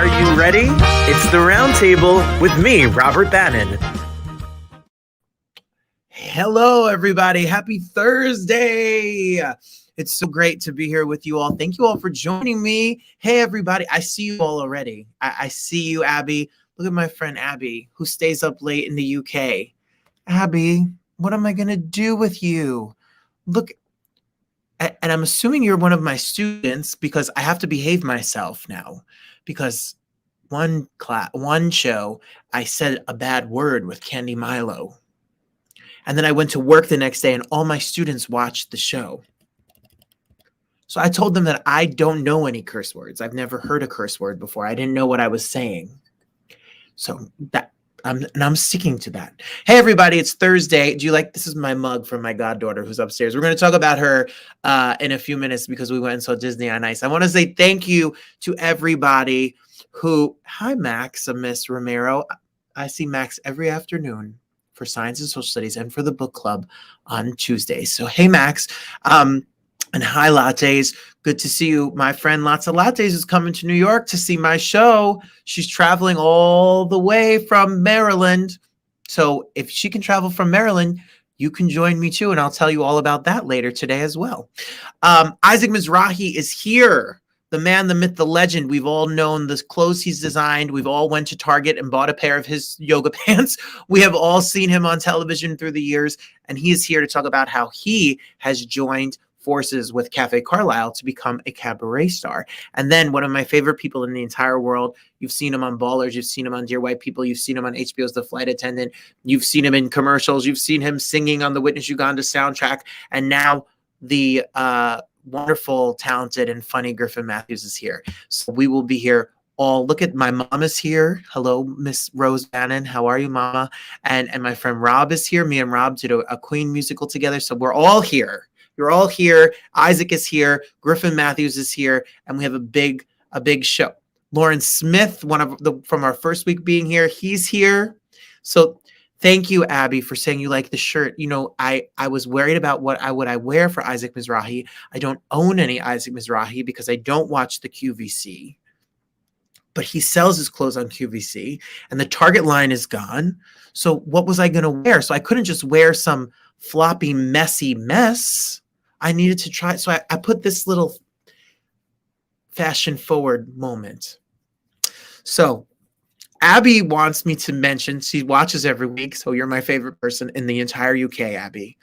Are you ready? It's the Roundtable with me, Robert Bannon. Hello, everybody. Happy Thursday. It's so great to be here with you all. Thank you all for joining me. Hey, everybody. I see you all already. I see you, Abby. Look at my friend Abby, who stays up late in the UK. Abby, what am I going to do with you? Look, and I'm assuming you're one of my students because I have to behave myself now because one show, I said a bad word with Candy Milo. And then I went to work the next day and all my students watched the show. So I told them that I don't know any curse words. I've never heard a curse word before. I didn't know what I was saying. So I'm sticking to that. Hey, everybody, it's Thursday. Do you like, this is my mug from my goddaughter who's upstairs. We're going to talk about her in a few minutes because we went and saw Disney on Ice. I want to say thank you to everybody who, hi, Max, Miss Romero. I see Max every afternoon for Science and Social Studies and for the book club on Tuesdays. So, hey, Max, and hi, Lattes. Good to see you. My friend Lots of Lattes is coming to New York to see my show. She's traveling all the way from Maryland. So if she can travel from Maryland, you can join me too. And I'll tell you all about that later today as well. Isaac Mizrahi is here. The man, the myth, the legend. We've all known the clothes he's designed. We've all went to Target and bought a pair of his yoga pants. We have all seen him on television through the years. And he is here to talk about how he has joined forces with Cafe Carlyle to become a cabaret star. And then one of my favorite people in the entire world, you've seen him on Ballers, you've seen him on Dear White People, you've seen him on HBO's The Flight Attendant, you've seen him in commercials, you've seen him singing on the Witness Uganda soundtrack, and now the wonderful, talented, and funny Griffin Matthews is here. So we will be here all, look at my mom is here. Hello, Miss Rose Bannon. How are you, Mama? And my friend Rob is here. Me and Rob did a Queen musical together. So we're all here. You're all here. Isaac is here. Griffin Matthews is here. And we have a big show. Lauren Smith, from our first week being here, he's here. So thank you, Abby, for saying you like the shirt. You know, I was worried about what I wear for Isaac Mizrahi. I don't own any Isaac Mizrahi because I don't watch the QVC. But he sells his clothes on QVC, and the Target line is gone. So what was I going to wear? So I couldn't just wear some floppy, messy mess. I needed to try. So I put this little fashion forward moment. So Abby wants me to mention, she watches every week, so you're my favorite person in the entire UK, Abby.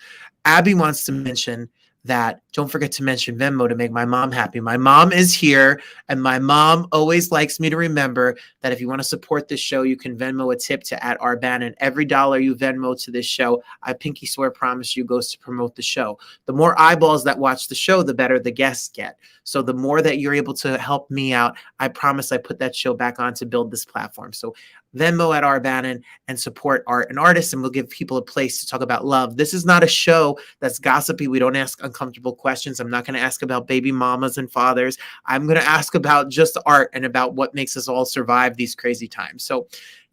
Abby wants to mention that don't forget to mention Venmo to make my mom happy. My mom is here, and my mom always likes me to remember that if you want to support this show, you can Venmo a tip to @RBannon. Every dollar you Venmo to this show, I pinky swear promise you, goes to promote the show. The more eyeballs that watch the show, the better the guests get. So the more that you're able to help me out, I promise I put that show back on to build this platform. So Venmo @RBannon and support art and artists, and we'll give people a place to talk about love. This is not a show that's gossipy. We don't ask uncomfortable questions. I'm not going to ask about baby mamas and fathers. I'm going to ask about just art and about what makes us all survive these crazy times. So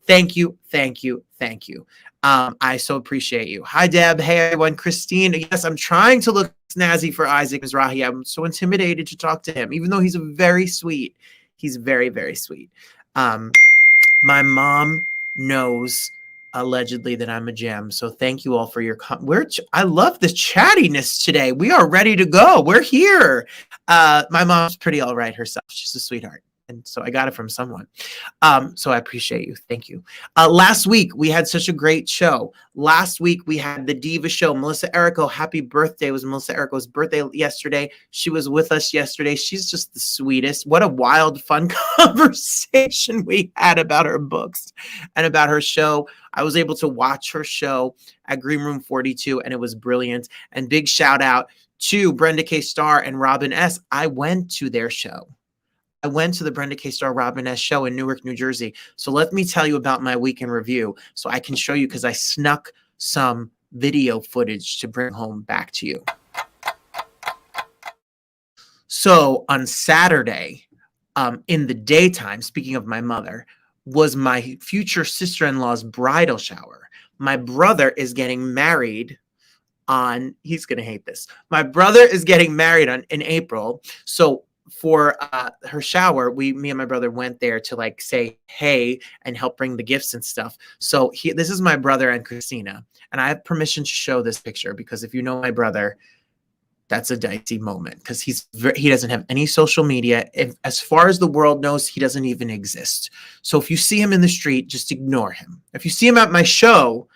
thank you, thank you, thank you. I so appreciate you. Hi, Deb. Hey, everyone. Christine. Yes, I'm trying to look snazzy for Isaac Mizrahi. I'm so intimidated to talk to him, even though he's very sweet. He's very, very sweet. My mom knows allegedly that I'm a gem. So thank you all for your I love the chattiness today. We are ready to go. We're here. My mom's pretty all right herself. She's a sweetheart. And so I got it from someone. So I appreciate you. Thank you. Last week, we had such a great show. Last week, we had the Diva Show. Melissa Errico, happy birthday. It was Melissa Errico's birthday yesterday. She was with us yesterday. She's just the sweetest. What a wild, fun conversation we had about her books and about her show. I was able to watch her show at Green Room 42, and it was brilliant. And big shout out to Brenda K. Starr and Robin S. I went to their show. I went to the Brenda K. Starr Robin S. show in Newark, New Jersey. So let me tell you about my week in review so I can show you, because I snuck some video footage to bring home back to you. So on Saturday, in the daytime, speaking of my mother, was my future sister-in-law's bridal shower. My brother is getting married on, he's going to hate this. My brother is getting married in April. So for her shower, me and my brother went there to like say hey and help bring the gifts and stuff. So this is my brother and Christina, and I have permission to show this picture because if you know my brother, that's a dicey moment because he doesn't have any social media. As far as the world knows, he doesn't even exist. So if you see him in the street, just ignore him. If you see him at my show,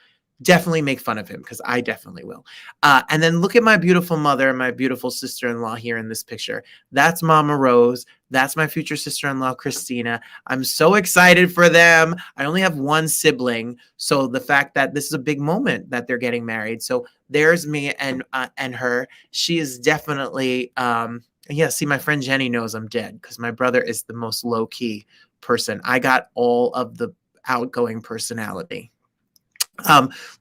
definitely make fun of him because I definitely will. And then look at my beautiful mother and my beautiful sister-in-law here in this picture. That's Mama Rose. That's my future sister-in-law, Christina. I'm so excited for them. I only have one sibling. So the fact that this is a big moment that they're getting married. So there's me and her. She is definitely, yeah, see, my friend Jenny knows I'm dead because my brother is the most low-key person. I got all of the outgoing personality.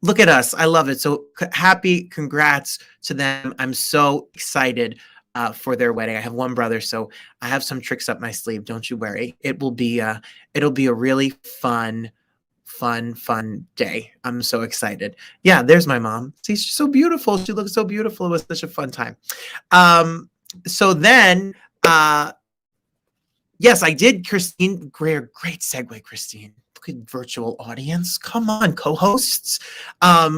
Look at us. I love it. So happy congrats to them. I'm so excited for their wedding. I have one brother, so I have some tricks up my sleeve. Don't you worry. It'll be a really fun day. I'm so excited. Yeah, there's my mom. See, she's so beautiful. She looks so beautiful. It was such a fun time. So then, yes, I did, Christine. Great segue, Christine. Virtual audience. Come on, co-hosts. I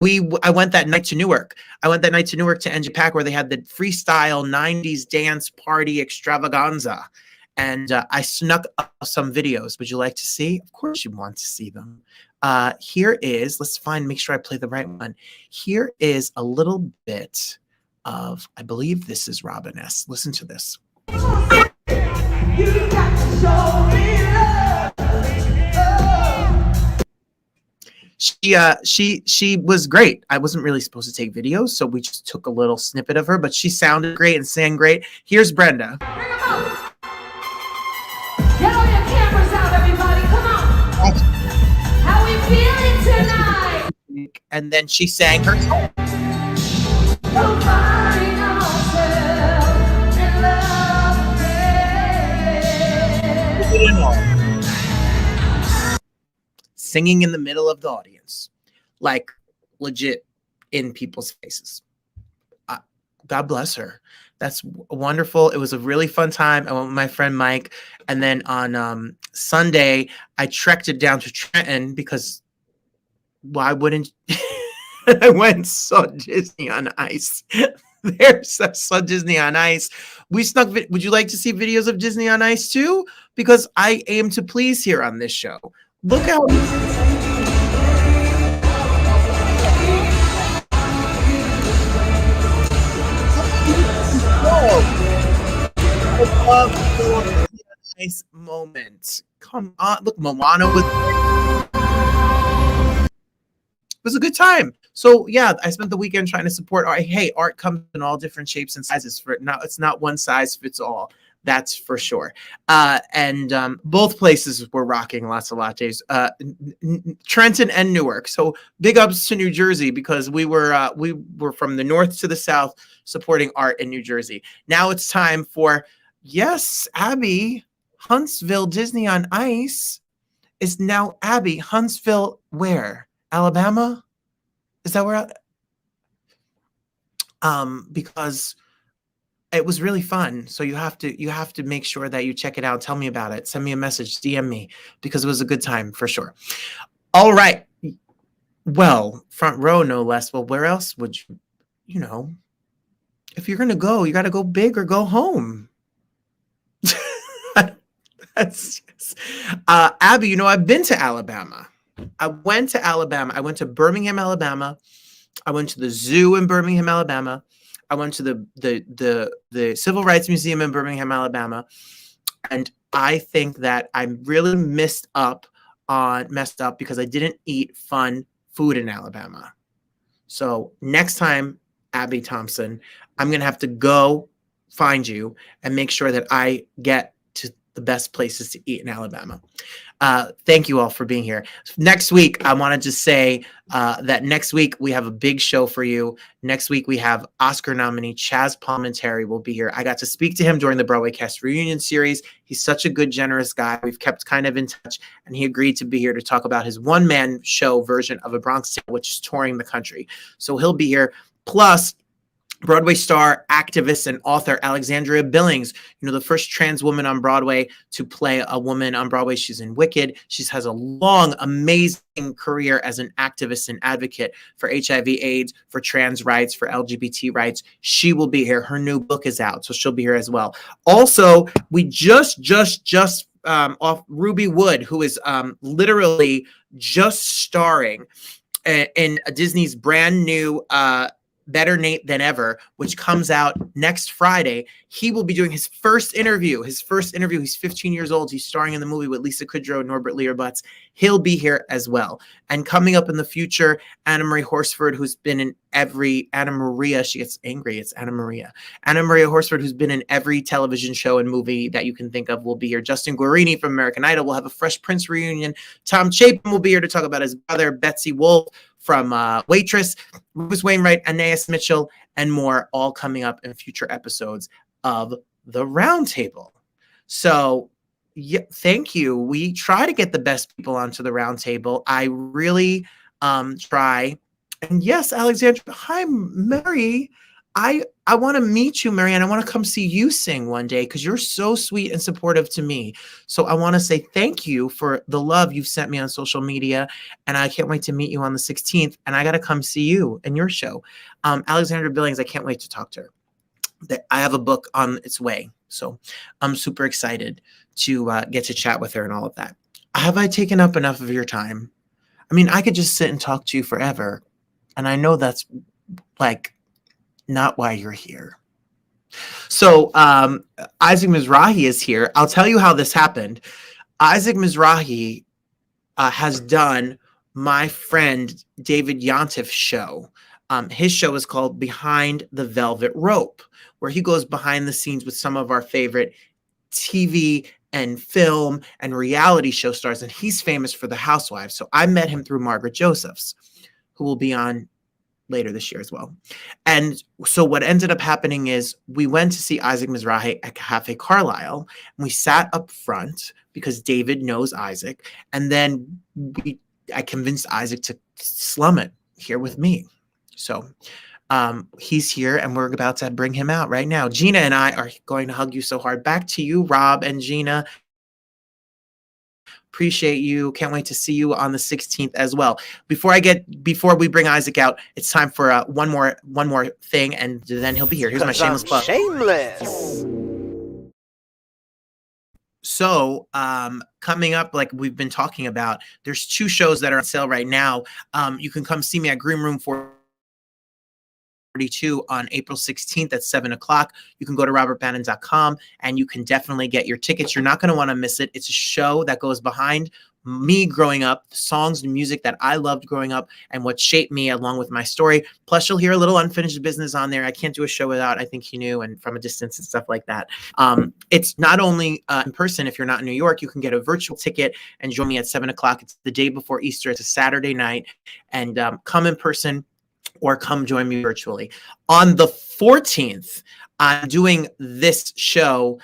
went that night to Newark. I went that night to Newark to NJPAC where they had the freestyle 90s dance party extravaganza. And I snuck up some videos. Would you like to see? Of course you want to see them. Here is, make sure I play the right one. Here is a little bit of, I believe this is Robin S. Listen to this. You got to show me love. She was great. I wasn't really supposed to take videos, so we just took a little snippet of her, but she sounded great and sang great. Here's Brenda. Bring them up. Get all your cameras out, everybody. Come on. How we feeling tonight? And then she sang her song. Singing in the middle of the audience, like legit in people's faces. God bless her. That's wonderful. It was a really fun time. I went with my friend Mike. And then on Sunday, I trekked it down to Trenton because why wouldn't I went and saw Disney on Ice. There's I saw Disney on Ice. We snuck. Would you like to see videos of Disney on Ice too? Because I aim to please here on this show. Look how I love the nice moment. Come on, look, Moana was a good time. So yeah, I spent the weekend trying to support art. Hey, art comes in all different shapes and sizes. It's not one size fits all. That's for sure. And both places were rocking lots of lattes, Trenton and Newark. So big ups to New Jersey because we were from the north to the south supporting art in New Jersey. Now it's time for, yes, Abby, Huntsville Disney on Ice is now Abby. Huntsville, where? Alabama? Is that where? Because it was really fun. So you have to make sure that you check it out. Tell me about it. Send me a message, DM me, because it was a good time for sure. All right. Well, front row, no less. Well, where else would you know, if you're going to go, you got to go big or go home. Abby, you know, I've been to Alabama. I went to Alabama. I went to Birmingham, Alabama. I went to the zoo in Birmingham, Alabama. I went to the Civil Rights Museum in Birmingham, Alabama. And I think that I really messed up because I didn't eat fun food in Alabama. So next time, Abby Thompson, I'm going to have to go find you and make sure that I get to the best places to eat in Alabama. Thank you all for being here. Next week, I wanted to say that next week we have a big show for you. Next week we have Oscar nominee Chaz Palminteri will be here. I got to speak to him during the Broadway Cast Reunion series. He's such a good, generous guy. We've kept kind of in touch, and he agreed to be here to talk about his one-man show version of A Bronx Tale, which is touring the country. So he'll be here. Plus, Broadway star, activist, and author Alexandria Billings, the first trans woman on Broadway to play a woman on Broadway. She's in Wicked. She has a long, amazing career as an activist and advocate for HIV/AIDS, for trans rights, for LGBT rights. She will be here. Her new book is out, so she'll be here as well. Also, we just off Ruby Wood, who is literally just starring in Disney's brand new Better Nate Than Ever, which comes out next Friday. He will be doing his first interview. He's 15 years old. He's starring in the movie with Lisa Kudrow and Norbert Lear-Butz. He'll be here as well. And coming up in the future, Anna Marie Horsford, who's been in every she gets angry. It's Anna Maria Horsford, who's been in every television show and movie that you can think of, will be here. Justin Guarini from American Idol will have a Fresh Prince reunion. Tom Chapin will be here to talk about his brother. Betsy Wolfe from Waitress, Rufus Wainwright, Anais Mitchell, and more, all coming up in future episodes of the Roundtable. So, yeah, thank you. We try to get the best people onto the Roundtable. I really try. And yes, Alexandra, hi, Mary. I want to meet you, Mary, and I want to come see you sing one day because you're so sweet and supportive to me. So I want to say thank you for the love you've sent me on social media, and I can't wait to meet you on the 16th, and I got to come see you and your show. Alexandra Billings, I can't wait to talk to her. I have a book on its way, so I'm super excited to get to chat with her and all of that. Have I taken up enough of your time? I mean, I could just sit and talk to you forever, and I know that's like not why you're here. So Isaac Mizrahi is here. I'll tell you how this happened. Isaac Mizrahi has done my friend David Yontif's show. His show is called Behind the Velvet Rope, where he goes behind the scenes with some of our favorite TV and film and reality show stars, and he's famous for The Housewives. So I met him through Margaret Josephs, who will be on later this year as well. And so what ended up happening is we went to see Isaac Mizrahi at Cafe Carlisle, and we sat up front because David knows Isaac. And then I convinced Isaac to slum it here with me. So he's here, and we're about to bring him out right now. Gina and I are going to hug you so hard. Back to you, Rob and Gina. Appreciate you. Can't wait to see you on the 16th as well. Before we bring Isaac out, it's time for one more thing, and then he'll be here. Here's my shameless plug. Shameless. So coming up, like we've been talking about, there's 2 shows that are on sale right now. You can come see me at Green Room 42 on April 16th at 7 o'clock. You can go to robertbannon.com and you can definitely get your tickets. You're not going to want to miss it. It's a show that goes behind me growing up, the songs and music that I loved growing up and what shaped me along with my story. Plus, you'll hear a little unfinished business on there. I can't do a show without I Think You Knew and From a Distance and stuff like that. It's not only in person. If you're not in New York, you can get a virtual ticket and join me at 7 o'clock. It's the day before Easter. It's a Saturday night. And come in person or come join me virtually. On the 14th, I'm doing this show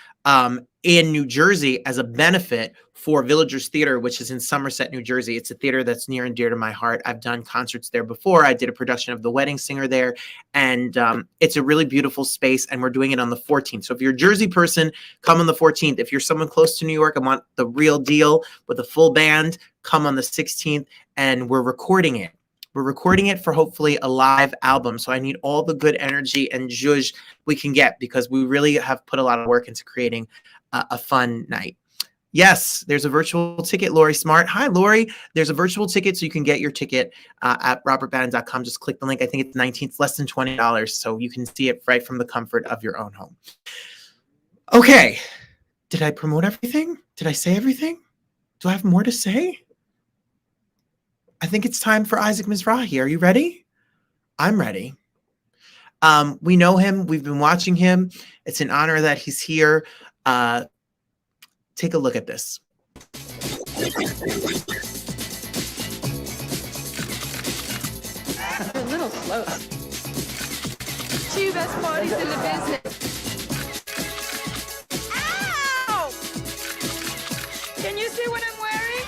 in New Jersey as a benefit for Villagers Theater, which is in Somerset, New Jersey. It's a theater that's near and dear to my heart. I've done concerts there before. I did a production of The Wedding Singer there, and it's a really beautiful space, and we're doing it on the 14th. So if you're a Jersey person, come on the 14th. If you're someone close to New York and want the real deal with a full band, come on the 16th, and we're recording it. We're recording it for hopefully a live album. So I need all the good energy and zhuzh we can get because we really have put a lot of work into creating a fun night. Yes, there's a virtual ticket, Lori Smart. Hi, Lori. There's a virtual ticket, so you can get your ticket at robertbannon.com. Just click the link. I think it's 19. It's less than $20, so you can see it right from the comfort of your own home. Okay. Did I promote everything? Did I say everything? Do I have more to say? I think it's time for Isaac Mizrahi. Are you ready? I'm ready. We know him. We've been watching him. It's an honor that he's here. Take a look at this. A little close. 2 best bodies in the business. Ow! Can you see what I'm wearing?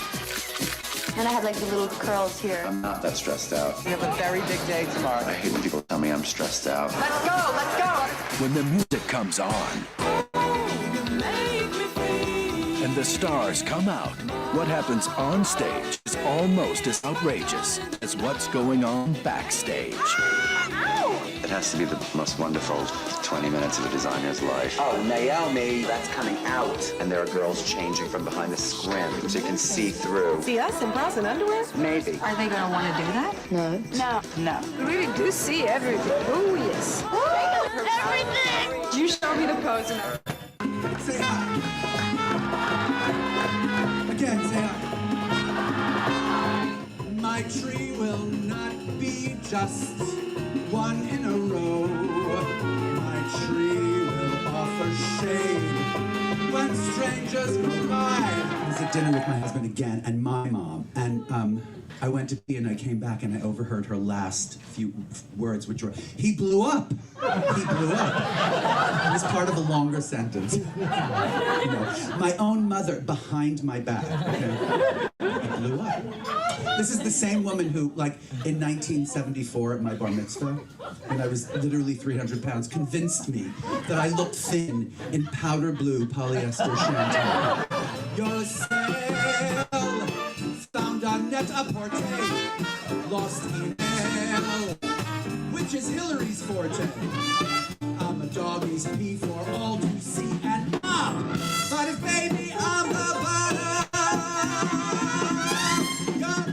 And I had like the little curls here. I'm not that stressed out. We have a very big day tomorrow. I hate when people tell me I'm stressed out. Let's go, let's go! When the music comes on and the stars come out, what happens on stage is almost as outrageous as what's going on backstage. It has to be the most wonderful 20 minutes of a designer's life. Oh, Naomi, that's coming out. And there are girls changing from behind the scrim, so you can see through. See us in bras and underwear? Maybe. Are they gonna want to do that? No. No. We really do see everything. Oh, yes. Everything! You show me the pose and Say hi. Again, say hi. My tree will not be just one in a row. My tree will offer shade when strangers go by. I was at dinner with my husband again and my mom, and I went to pee and I came back and I overheard her last few words, which were, "He blew up." He blew up. It was part of a longer sentence. You know, my own mother behind my back. Okay? He blew up. This is the same woman who, like, in 1974 at my bar mitzvah, when I was literally 300 pounds, convinced me that I looked thin in powder blue polyester shanty. Your sale found on net-a-porter, lost email, which is Hillary's forte. I'm a doggy's pee for all to see and mom, but if baby I'm the bottom, your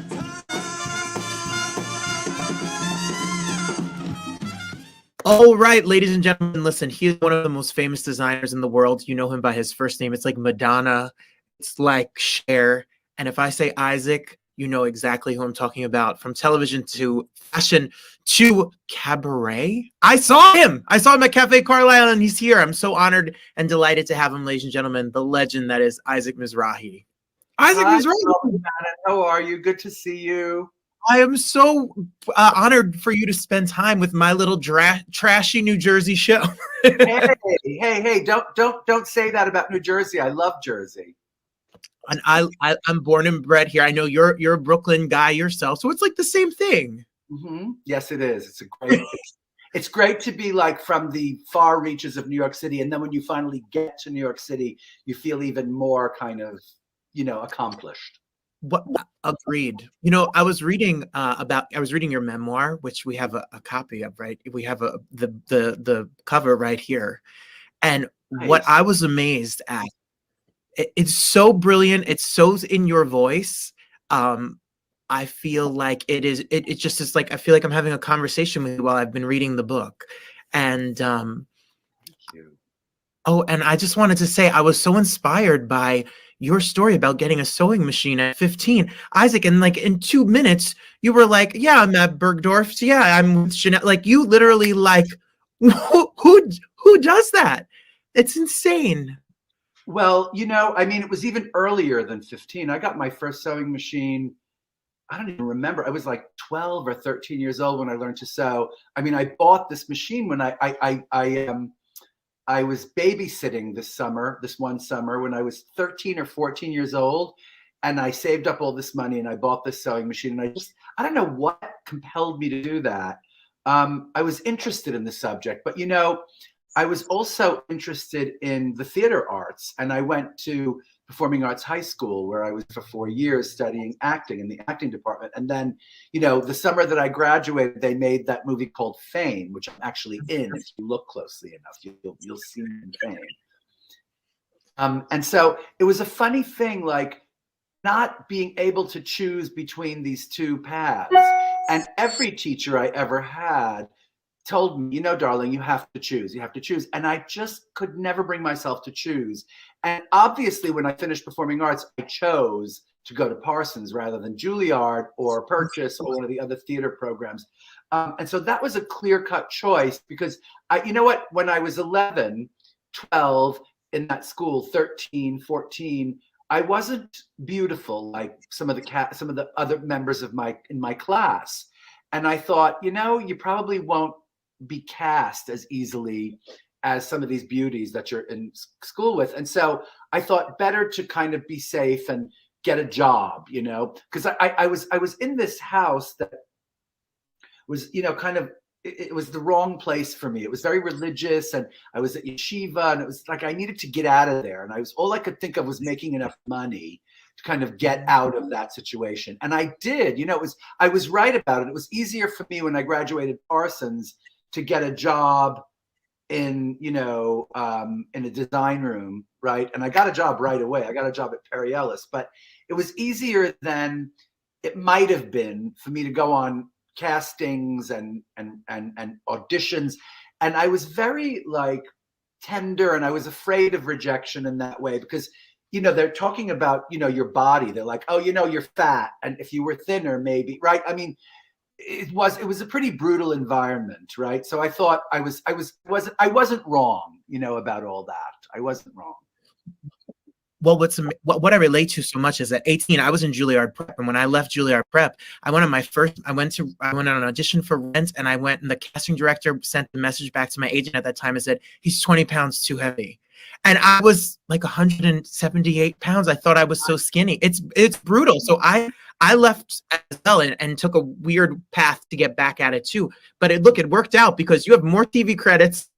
All right, ladies and gentlemen, listen, he is one of the most famous designers in the world. You know him by his first name. It's like Madonna. It's like Cher. And if I say Isaac, you know exactly who I'm talking about. From television to fashion to cabaret. I saw him at Cafe Carlisle, and he's here. I'm so honored and delighted to have him, ladies and gentlemen, the legend that is Isaac Mizrahi. Isaac Hi, Mizrahi. Robert Bannon. How are you? Good to see you. I am so honored for you to spend time with my little trashy New Jersey show. Hey! Don't say that about New Jersey. I love Jersey. And I'm born and bred here. I know you're a Brooklyn guy yourself, so it's like the same thing. Mm-hmm. Yes, it is. It's great to be like from the far reaches of New York City, and then when you finally get to New York City, you feel even more kind of, accomplished. What agreed. I was reading your memoir, which we have a copy of, right? We have the cover right here. And Nice. What I was amazed at, it's so brilliant, it's so in your voice. I feel like it just is like I feel like I'm having a conversation with you while I've been reading the book. And Thank you. oh, and I just wanted to say I was so inspired by your story about getting a sewing machine at 15, Isaac, and like in 2 minutes you were like, yeah, I'm at Bergdorf's, yeah, I'm with Chanel. Like you literally like who does that? It's insane. Well, it was even earlier than 15. I got my first sewing machine. I don't even remember. I was like 12 or 13 years old when I learned to sew. I bought this machine when I was babysitting this one summer when I was 13 or 14 years old, and I saved up all this money and I bought this sewing machine. And I don't know what compelled me to do that. I was interested in the subject, but I was also interested in the theater arts, and I went to Performing Arts High School where I was for 4 years studying acting in the acting department. And then, the summer that I graduated, they made that movie called Fame, which I'm actually in. If you look closely enough, you'll see me in Fame. And so it was a funny thing, like not being able to choose between these two paths. And every teacher I ever had told me, darling, you have to choose. You have to choose. And I just could never bring myself to choose. And obviously, when I finished performing arts, I chose to go to Parsons rather than Juilliard or Purchase or one of the other theater programs. And so that was a clear-cut choice because when I was 11, 12 in that school, 13, 14, I wasn't beautiful like some of the other members in my class. And I thought, you probably won't be cast as easily as some of these beauties that you're in school with. And so I thought better to kind of be safe and get a job, you know, because I was in this house that was, you know, kind of, it was the wrong place for me. It was very religious, and I was at yeshiva, and it was like I needed to get out of there. And all I could think of was making enough money to kind of get out of that situation. And I did, you know, I was right about it. It was easier for me when I graduated Parsons to get a job in, you know, in a design room, right? And I got a job right away. I got a job at Perry Ellis, but it was easier than it might have been for me to go on castings and auditions. And I was very like tender, and I was afraid of rejection in that way, because, you know, they're talking about, you know, your body. They're like, oh, you know, you're fat, and if you were thinner, maybe, right? I mean, it was a pretty brutal environment, right? So I thought I wasn't wrong, you know, about all that. I wasn't wrong. Well, what I relate to so much is at 18, I was in Juilliard Prep, and when I left Juilliard Prep, I went on an audition for Rent, and and the casting director sent the message back to my agent at that time and said, he's 20 pounds too heavy. And I was like 178 pounds. I thought I was so skinny. It's brutal. So I left as well and took a weird path to get back at it too. But it worked out, because you have more TV credits,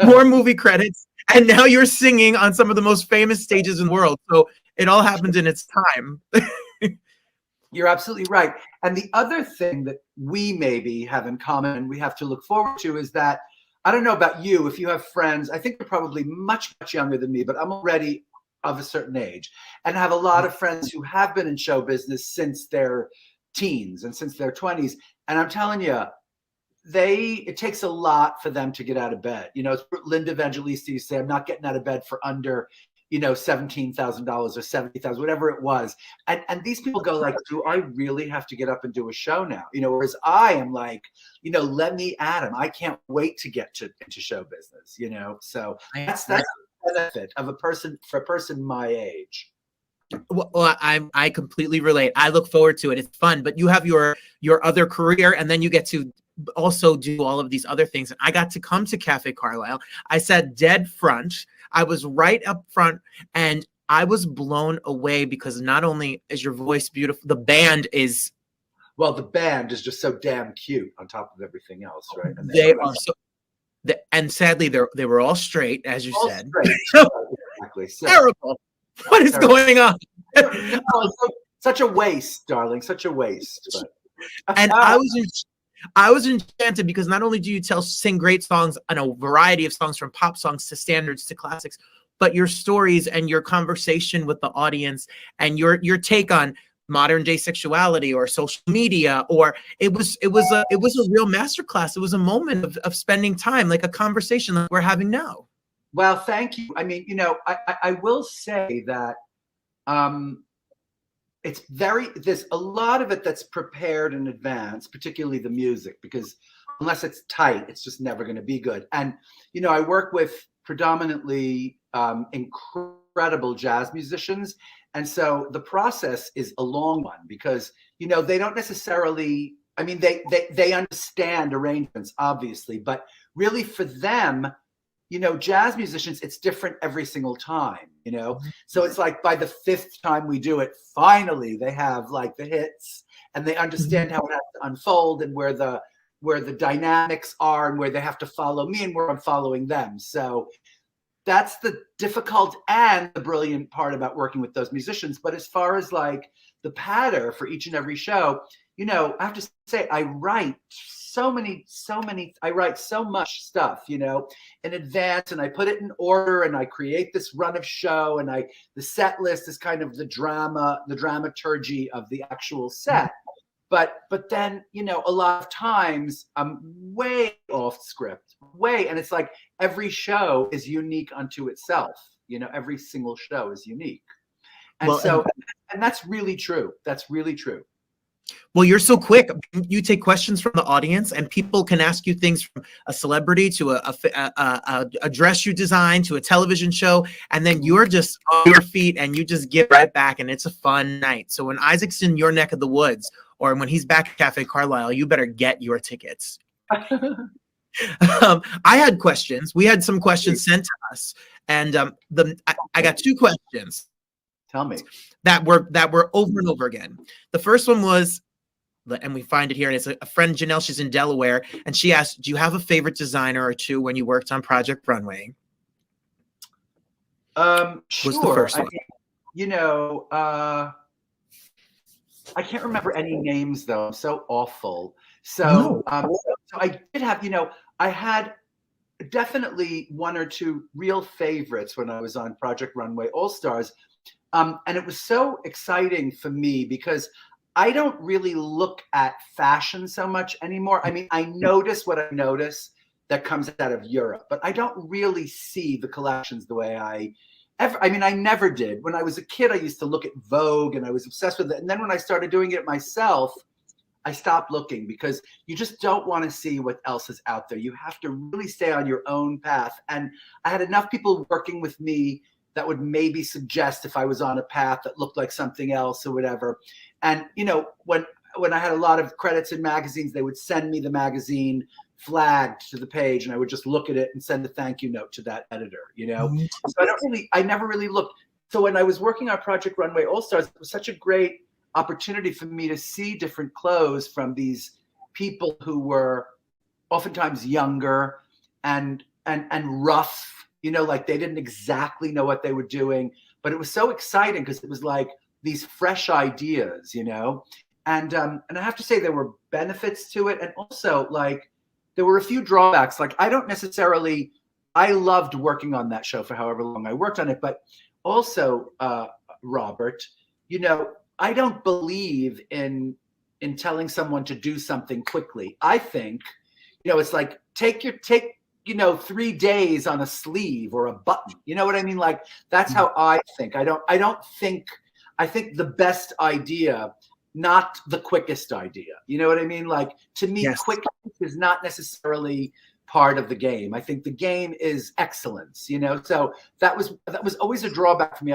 more movie credits, and now you're singing on some of the most famous stages in the world. So it all happens in its time. You're absolutely right. And the other thing that we maybe have in common and we have to look forward to is that, I don't know about you, if you have friends, I think they're probably much, much younger than me, but I'm already of a certain age, and have a lot of friends who have been in show business since their teens and since their 20s. And I'm telling you, it takes a lot for them to get out of bed. You know, Linda Evangelista used to say, I'm not getting out of bed for under, you know, $17,000 or $70,000, whatever it was. And these people go like, do I really have to get up and do a show now? You know, whereas I am like, you know, let me at him. I can't wait to get into show business, you know? So that's the benefit of a person my age. Well, I completely relate. I look forward to it. It's fun, but you have your other career, and then you get to also do all of these other things. And I got to come to Cafe Carlisle. I sat dead front. I was right up front, and I was blown away, because not only is your voice beautiful, the band is. Well, the band is just so damn cute on top of everything else, right? And they are so. And sadly, they were all straight, as you said. Exactly. So, terrible. What is going on? Such a waste, darling. Such a waste. But. And I was enchanted, because not only do you sing great songs and a variety of songs, from pop songs to standards to classics, but your stories and your conversation with the audience and your take on modern day sexuality or social media, or it was a real masterclass. It was a moment of spending time, like a conversation that we're having now. Well, thank you. I mean, you know, I will say that there's a lot of it that's prepared in advance, particularly the music, because unless it's tight, it's just never going to be good. And, you know, I work with predominantly incredible jazz musicians. And so the process is a long one, because, you know, they don't necessarily, I mean, they understand arrangements, obviously, but really for them, you know, jazz musicians, it's different every single time, you know? So it's like by the fifth time we do it, finally they have like the hits, and they understand how it has to unfold, and where the dynamics are, and where they have to follow me and where I'm following them. So that's the difficult and the brilliant part about working with those musicians. But as far as like the patter for each and every show, you know, I have to say, I write I write so much stuff, you know, in advance, and I put it in order, and I create this run of show, and the set list is kind of the dramaturgy of the actual set. But then, you know, a lot of times I'm way off script, and it's like every show is unique unto itself. You know, every single show is unique. And and that's really true. That's really true. Well, you're so quick. You take questions from the audience, and people can ask you things from a celebrity to a dress you design to a television show, and then you're just on your feet and you just give right back, and it's a fun night. So when Isaac's in your neck of the woods, or when he's back at Cafe Carlisle, you better get your tickets. I had questions. We had some questions sent to us, and I got two questions. Tell me. that were over and over again. The first one was, and we find it here, and it's a friend, Janelle, she's in Delaware, and she asked, do you have a favorite designer or two when you worked on Project Runway? Sure. Was the first one. I can't remember any names though. I'm so awful. So, so I did have, I had definitely one or two real favorites when I was on Project Runway All Stars. And it was so exciting for me because I don't really look at fashion so much anymore. I mean, I notice what I notice that comes out of Europe, but I don't really see the collections the way I never did. When I was a kid, I used to look at Vogue and I was obsessed with it. And then when I started doing it myself, I stopped looking because you just don't want to see what else is out there. You have to really stay on your own path. And I had enough people working with me that would maybe suggest if I was on a path that looked like something else or whatever. And, when I had a lot of credits in magazines, they would send me the magazine flagged to the page and I would just look at it and send a thank you note to that editor, So I never really looked. So when I was working on Project Runway All Stars, it was such a great opportunity for me to see different clothes from these people who were oftentimes younger and rough, like they didn't exactly know what they were doing, but it was so exciting because it was like these fresh ideas, and I have to say there were benefits to it. And also like, there were a few drawbacks. Like I loved working on that show for however long I worked on it, but also, Robert, I don't believe in telling someone to do something quickly. I think, it's like take 3 days on a sleeve or a button. You know what I mean? Like that's how I think. I think the best idea, not the quickest idea. You know what I mean? Like to me, quickness is not necessarily part of the game. I think the game is excellence, so that was always a drawback for me.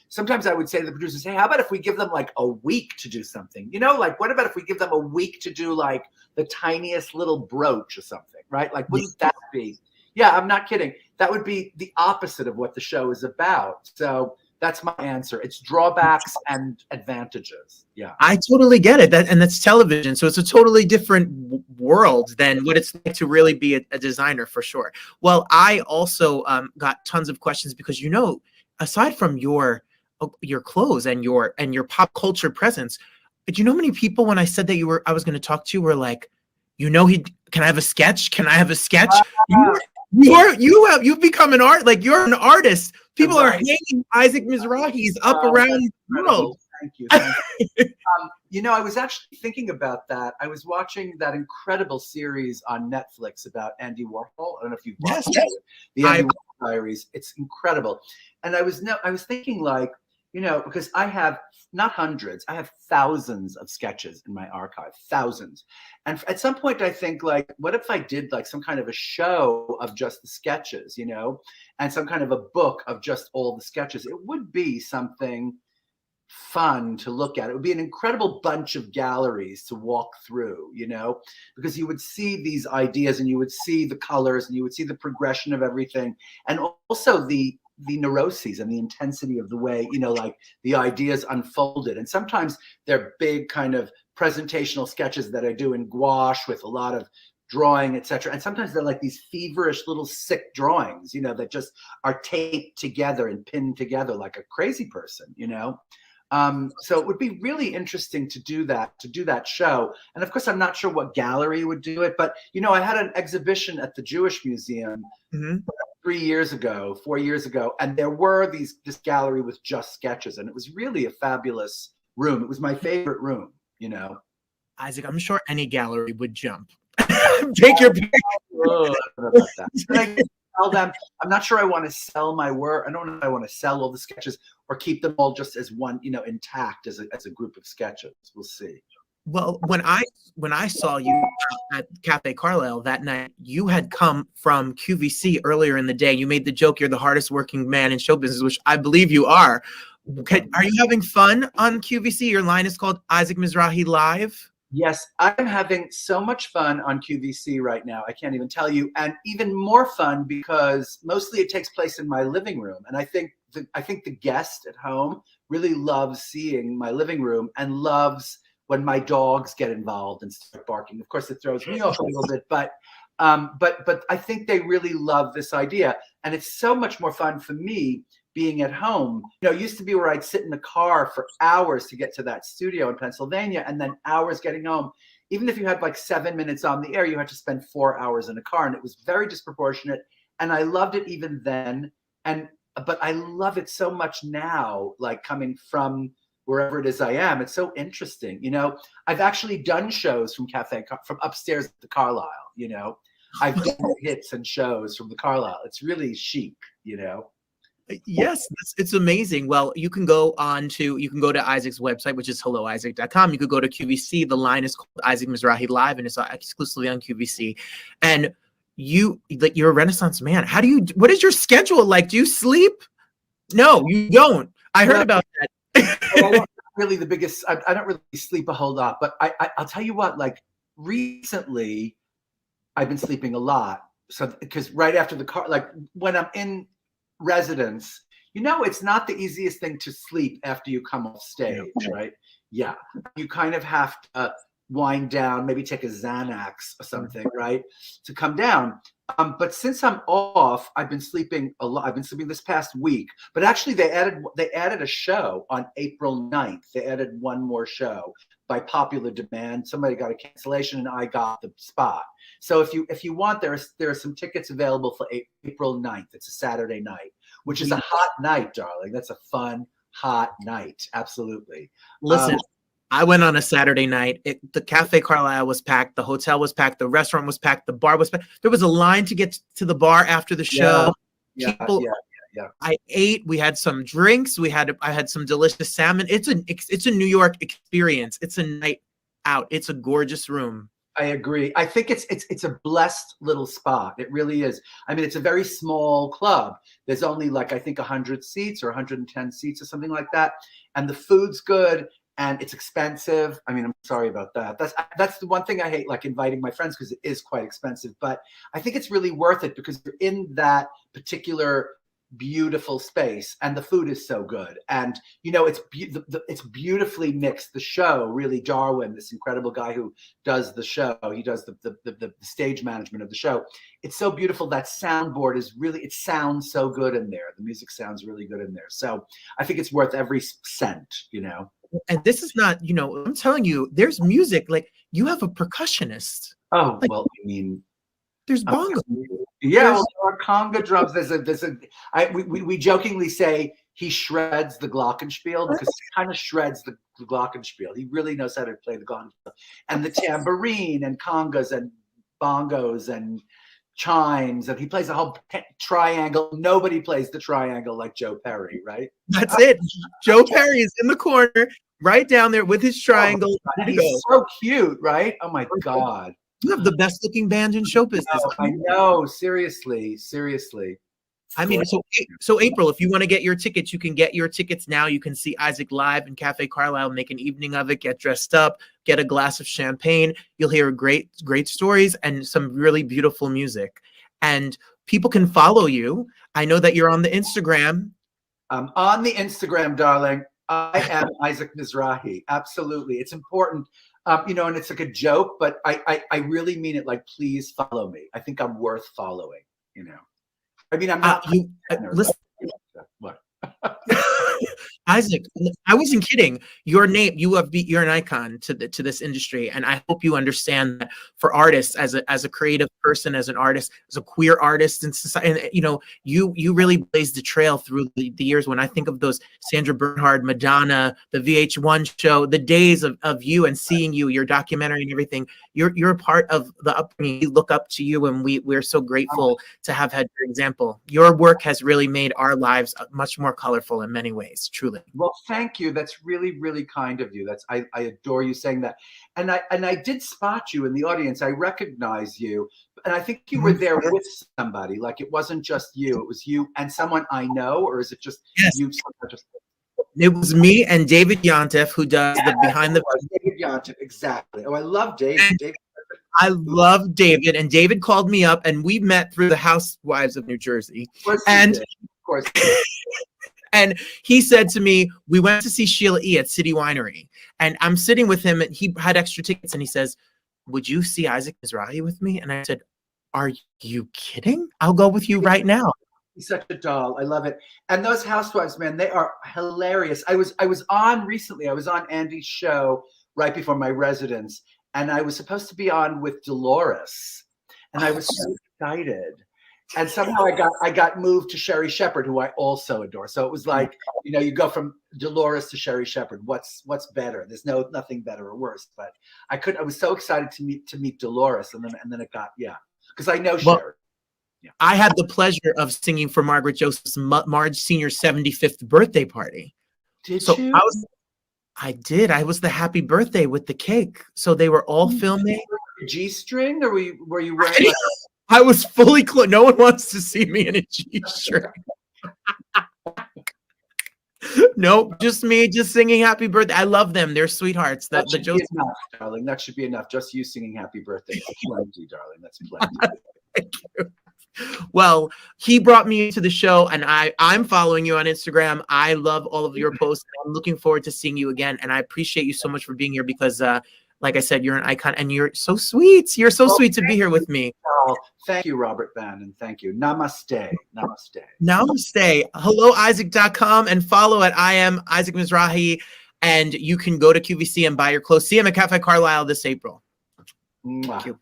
Sometimes I would say to the producers, hey, how about if we give them like a week to do something, like what about if we give them a week to do like the tiniest little brooch or something, right? Like wouldn't that be, I'm not kidding, that would be the opposite of what the show is about. So that's my answer. It's drawbacks and advantages. Yeah, I totally get it. And that's television, so it's a totally different world than what it's like to really be a designer, for sure. Well, I also got tons of questions because aside from your clothes and your pop culture presence, do you know how many people when I said that I was going to talk to you were like, can I have a sketch? Can I have a sketch? You've become an you're an artist. People are hanging Isaac Mizrahi's up around the world. Thank you. I was actually thinking about that. I was watching that incredible series on Netflix about Andy Warhol. I don't know if you've watched it. The Andy Warhol Diaries. It's incredible. And I was thinking like, because I have not hundreds, I have thousands of sketches in my archive, thousands. And at some point I think like, what if I did like some kind of a show of just the sketches, and some kind of a book of just all the sketches? It would be something fun to look at. It would be an incredible bunch of galleries to walk through, because you would see these ideas and you would see the colors and you would see the progression of everything. And also the neuroses and the intensity of the way, like the ideas unfolded. And sometimes they're big kind of presentational sketches that I do in gouache with a lot of drawing, etc. And sometimes they're like these feverish little sick drawings, that just are taped together and pinned together like a crazy person, So it would be really interesting to do that show. And of course, I'm not sure what gallery would do it, but I had an exhibition at the Jewish Museum 4 years ago, and there were this gallery with just sketches, and it was really a fabulous room. It was my favorite room, Isaac, I'm sure any gallery would jump. Take your pick. I tell them, I'm not sure I want to sell my work. I don't know if I want to sell all the sketches or keep them all just as one, intact as a group of sketches. We'll see. Well, when I saw you at Cafe Carlisle that night, you had come from QVC earlier in the day. You made the joke you're the hardest working man in show business, which I believe you are. Are you having fun on QVC? Your line is called Isaac Mizrahi Live. Yes, I'm having so much fun on QVC right now. I can't even tell you. And even more fun because mostly it takes place in my living room. And I think I think the guest at home really loves seeing my living room and loves when my dogs get involved and start barking. Of course, it throws me off a little bit, but I think they really love this idea, and it's so much more fun for me being at home. You know, it used to be where I'd sit in the car for hours to get to that studio in Pennsylvania, and then hours getting home. Even if you had like 7 minutes on the air, you had to spend 4 hours in a car, and it was very disproportionate. And I loved it even then, but I love it so much now, like coming from wherever it is I am. It's so interesting. You know, I've actually done shows from from upstairs at the Carlisle, you know. I've done hits and shows from the Carlisle. It's really chic, you know. Yes, it's amazing. Well, you can go to Isaac's website, which is helloisaac.com. You could go to QVC. The line is called Isaac Mizrahi Live, and it's exclusively on QVC. And you're a Renaissance man. What is your schedule like? Do you sleep? No, you don't. I heard about that. I'm not really the biggest. I don't really sleep a whole lot, but I'll tell you what. Like recently, I've been sleeping a lot. So because right after the car, like when I'm in residence, you know, it's not the easiest thing to sleep after you come off stage, right? Yeah, you kind of have to wind down, maybe take a Xanax or something, right, to come down. But since I'm off, I've been sleeping a lot. I've been sleeping this past week. But actually, they added a show on April 9th. They added one more show by popular demand. Somebody got a cancellation, and I got the spot. So if you want, there are some tickets available for April 9th. It's a Saturday night, which is a hot night, darling. That's a fun, hot night. Absolutely. Listen. I went on a Saturday night. The Cafe Carlisle was packed. The hotel was packed. The restaurant was packed. The bar was packed. There was a line to get to the bar after the show. Yeah. I ate. We had some drinks. I had some delicious salmon. It's a New York experience. It's a night out. It's a gorgeous room. I agree. I think it's a blessed little spot. It really is. I mean, it's a very small club. There's only like, I think 100 seats or 110 seats or something like that. And the food's good. And it's expensive. I mean, I'm sorry about that. That's the one thing I hate, like inviting my friends, because it is quite expensive. But I think it's really worth it because you're in that particular beautiful space, and the food is so good. And you know, it's beautifully mixed. The show, really, Darwin, this incredible guy who does the show, he does the stage management of the show. It's so beautiful. That soundboard is really, it sounds so good in there. The music sounds really good in there. So I think it's worth every cent, you know. And this is not, you know, I'm telling you, there's music. Like, you have a percussionist. Oh, like, well, I mean, there's bongo. Yeah, well, there are conga drums. We jokingly say he shreds the glockenspiel because he kind of shreds the glockenspiel. He really knows how to play the glockenspiel, and the tambourine and congas and bongos and chimes, and he plays a whole triangle. Nobody plays the triangle like Joe Perry, right? That's it. Joe Perry is in the corner, right down there with his triangle. Oh, he's so cute, right? Oh my God. You have the best looking band in show business. I know. Seriously. I mean, so April, if you want to get your tickets, you can get your tickets now. You can see Isaac live in Cafe Carlisle, make an evening of it, get dressed up, get a glass of champagne. You'll hear great stories and some really beautiful music. And people can follow you. I know that you're on the Instagram. On the Instagram, darling. I am Isaac Mizrahi. Absolutely. It's important. You know, and it's like a joke, but I really mean it. Like, please follow me. I think I'm worth following, you know. I mean, I'm not. Listen. What? Isaac, I wasn't kidding. Your name, you're an icon to this industry, and I hope you understand that for artists, as a creative person, as an artist, as a queer artist in society, and you know, you really blazed the trail through the years. When I think of those Sandra Bernhard, Madonna, the VH1 show, the days of you and seeing you, your documentary and everything, you're a part of the upbringing. We look up to you, and we're so grateful to have had your example. Your work has really made our lives much more colorful in many ways, truly. Well, thank you. That's really, really kind of you. I adore you saying that. And I did spot you in the audience. I recognize you. And I think you were there with somebody. Like, it wasn't just you. It was you and someone I know, or is it just you? It was me and David Yontef, who does the behind the. David Yontef, exactly. Oh, I love David. I love David, and David called me up, and we met through the Housewives of New Jersey. Of course. And he said to me, we went to see Sheila E. at City Winery. And I'm sitting with him, and he had extra tickets. And he says, would you see Isaac Mizrahi with me? And I said, are you kidding? I'll go with you right now. He's such a doll. I love it. And those housewives, man, they are hilarious. I was on recently. I was on Andy's show right before my residence, and I was supposed to be on with Dolores, and I was so excited. And somehow I got moved to Sherry Shepherd, who I also adore. So it was like, you know, you go from Dolores to Sherry Shepherd. What's better? There's nothing better or worse. But I was so excited to meet Dolores, and then it got because I know Sherry. Yeah. I had the pleasure of singing for Margaret Joseph's Marge Senior's 75th birthday party. Did so you? I did. I was the happy birthday with the cake. So they were all filming. G-string, or were you wearing? I was fully clothed. No one wants to see me in a G-string. Nope, just me, just singing happy birthday. I love them. They're sweethearts. That should be enough, darling. That should be enough. Just you singing happy birthday. That's plenty, darling. That's plenty. Thank you. Well, he brought me to the show, and I'm following you on Instagram. I love all of your posts. I'm looking forward to seeing you again, and I appreciate you so much for being here because, like I said, you're an icon, and you're so sweet. You're so sweet to be here with me. Oh, thank you, Robert Bannon. Thank you. Namaste. Namaste. Namaste. HelloIsaac.com and follow at I am Isaac Mizrahi, and you can go to QVC and buy your clothes. See him at Cafe Carlisle this April. Thank you.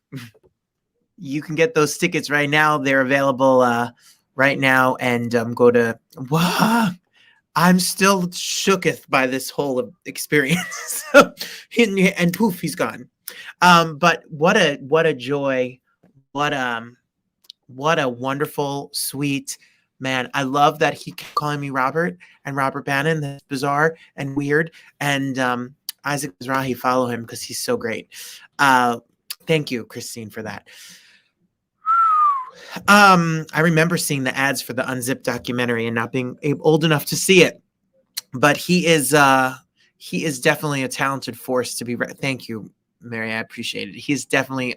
You can get those tickets right now. They're available right now. And go to, wow, I'm still shooketh by this whole experience. And poof, he's gone. But what a joy. What a wonderful, sweet man. I love that he kept calling me Robert and Robert Bannon. That's bizarre and weird. And Isaac Mizrahi, follow him because he's so great. Thank you, Christine, for that. I remember seeing the ads for the Unzipped documentary and not being old enough to see it, but he is definitely a talented force to be. Thank you, Mary. I appreciate it. He's definitely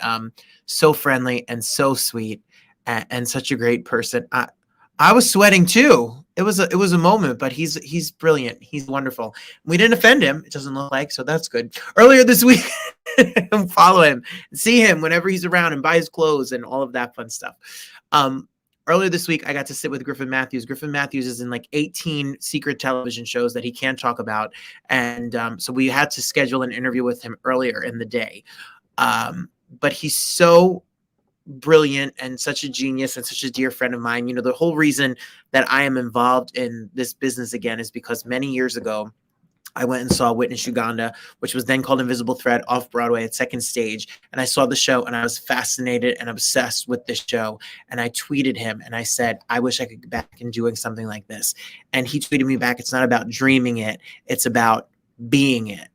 so friendly and so sweet and such a great person. I was sweating too. It was a moment, but he's brilliant. He's wonderful. We didn't offend him. It doesn't look like, so that's good. Earlier this week, follow him, see him whenever he's around, and buy his clothes and all of that fun stuff. Earlier this week, I got to sit with Griffin Matthews. Griffin Matthews is in like 18 secret television shows that he can't talk about, and so we had to schedule an interview with him earlier in the day. But he's so brilliant and such a genius and such a dear friend of mine. You know, the whole reason that I am involved in this business again is because many years ago, I went and saw Witness Uganda, which was then called Invisible Thread, off Broadway at Second Stage. And I saw the show and I was fascinated and obsessed with this show. And I tweeted him and I said, I wish I could get back in doing something like this. And he tweeted me back, it's not about dreaming it, it's about being it.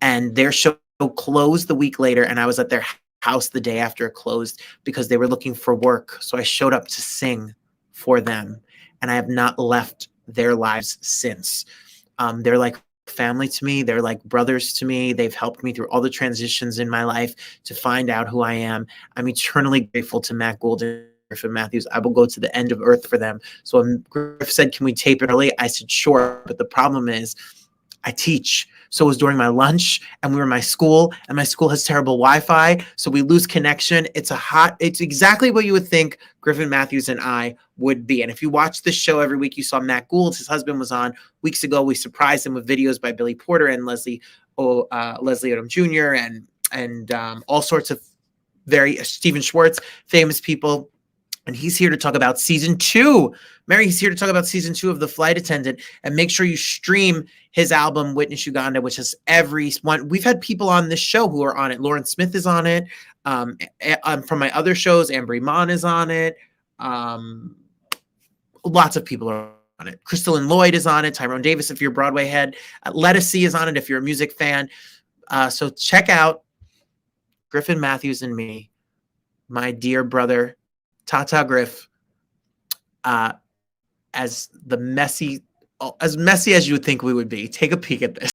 And their show closed the week later, and I was at their house the day after it closed because they were looking for work. So I showed up to sing for them, and I have not left their lives since. They're like family to me. They're like brothers to me. They've helped me through all the transitions in my life to find out who I am. I'm eternally grateful to Matt Gould and Griffin Matthews. I will go to the end of earth for them. So when Griff said, can we tape it early? I said, sure. But the problem is I teach. So it was during my lunch, and we were in my school, and my school has terrible Wi-Fi. So we lose connection. It's exactly what you would think Griffin Matthews and I would be. And if you watch this show every week, you saw Matt Gould, his husband, was on weeks ago. We surprised him with videos by Billy Porter and Leslie Odom Jr. and all sorts of Stephen Schwartz, famous people. And he's here to talk about season 2. Mary, he's here to talk about season 2 of The Flight Attendant. And make sure you stream his album, Witness Uganda, which has every one. We've had people on this show who are on it. Lauren Smith is on it. From my other shows, Ambry Mon is on it. Lots of people are on it. Crystalline Lloyd is on it. Tyrone Davis, if you're a Broadway head. Let See is on it if you're a music fan. So check out Griffin Matthews and me, my dear brother, Tata Griff, as messy as you would think we would be. Take a peek at this.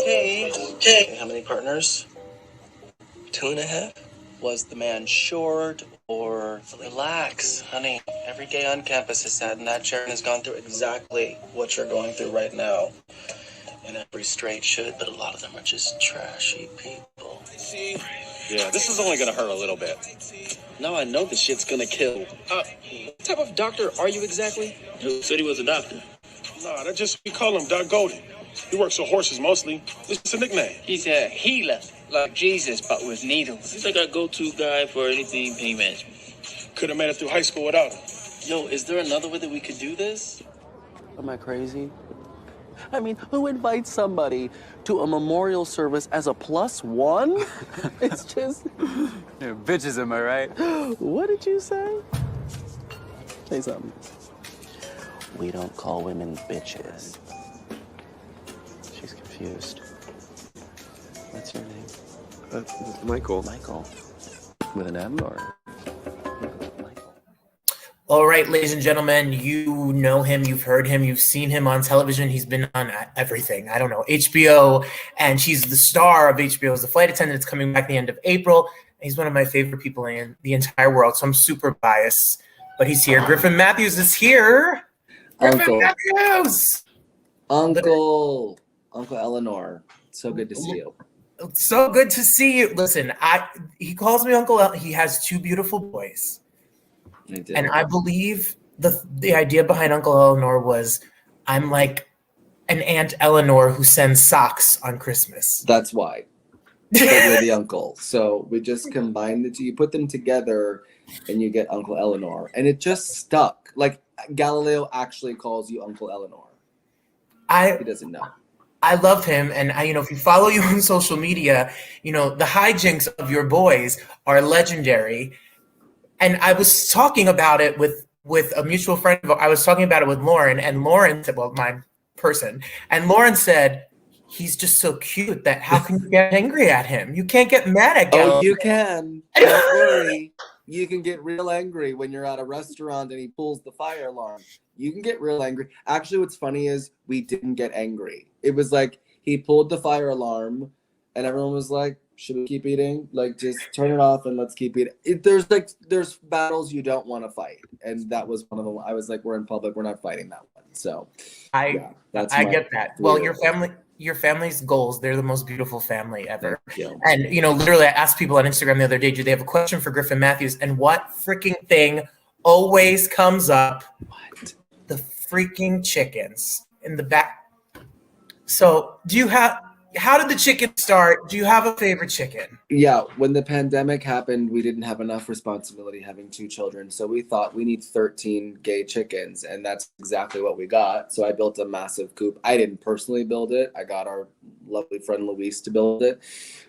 Hey, how many partners? 2.5? Was the man short or... Relax, honey. Every gay on campus has sat in that chair and has gone through exactly what you're going through right now. And every straight should, but a lot of them are just trashy people. Yeah, this is only gonna hurt a little bit. Now I know this shit's gonna kill. What type of doctor are you exactly? Who said he was a doctor? Nah, we call him Doc Golden. He works with horses mostly. It's just a nickname. He's a healer, like Jesus, but with needles. He's like our go-to guy for anything pain management. Could have made it through high school without him. Yo, is there another way that we could do this? Am I crazy? I mean, who invites somebody to a memorial service as a +1? It's just... Yeah, bitches, am I right? What did you say? Say something. We don't call women bitches. She's confused. What's your name? Michael. Michael. With an M or? All right, ladies and gentlemen, you know him, you've heard him, you've seen him on television. He's been on everything. I don't know, HBO, and she's the star of HBO's The Flight Attendant. It's coming back the end of April. He's one of my favorite people in the entire world, so I'm super biased. But he's here. Griffin Matthews is here. Griffin Matthews! Uncle Eleanor. So good to see you. So good to see you. Listen, he calls me Uncle. He has 2 beautiful boys. And I believe the idea behind Uncle Eleanor was I'm like an Aunt Eleanor who sends socks on Christmas. That's why. You're the uncle. So we just combined the two. You put them together and you get Uncle Eleanor. And it just stuck. Like Galileo actually calls you Uncle Eleanor. He doesn't know. I love him. And if you follow you on social media, the hijinks of your boys are legendary. And I was talking about it with a mutual friend. I was talking about it with Lauren, and Lauren said, well, my person, and Lauren said, he's just so cute that how can you get angry at him? You can't get mad at him. Oh, you can. Don't worry. You can get real angry when you're at a restaurant and he pulls the fire alarm. You can get real angry. Actually, what's funny is we didn't get angry. It was like he pulled the fire alarm and everyone was like, should we keep eating? Like, just turn it off and let's keep eating. There's battles you don't want to fight. And that was one of them. I was like, we're in public. We're not fighting that one. So I get that. Well, your family's goals, they're the most beautiful family ever. And, literally I asked people on Instagram the other day, do they have a question for Griffin Matthews? And what freaking thing always comes up? What? The freaking chickens in the back. So how did the chicken start? Do you have a favorite chicken? Yeah, when the pandemic happened, we didn't have enough responsibility having 2 children. So we thought we need 13 gay chickens, and that's exactly what we got. So I built a massive coop. I didn't personally build it. I got our lovely friend Luis to build it.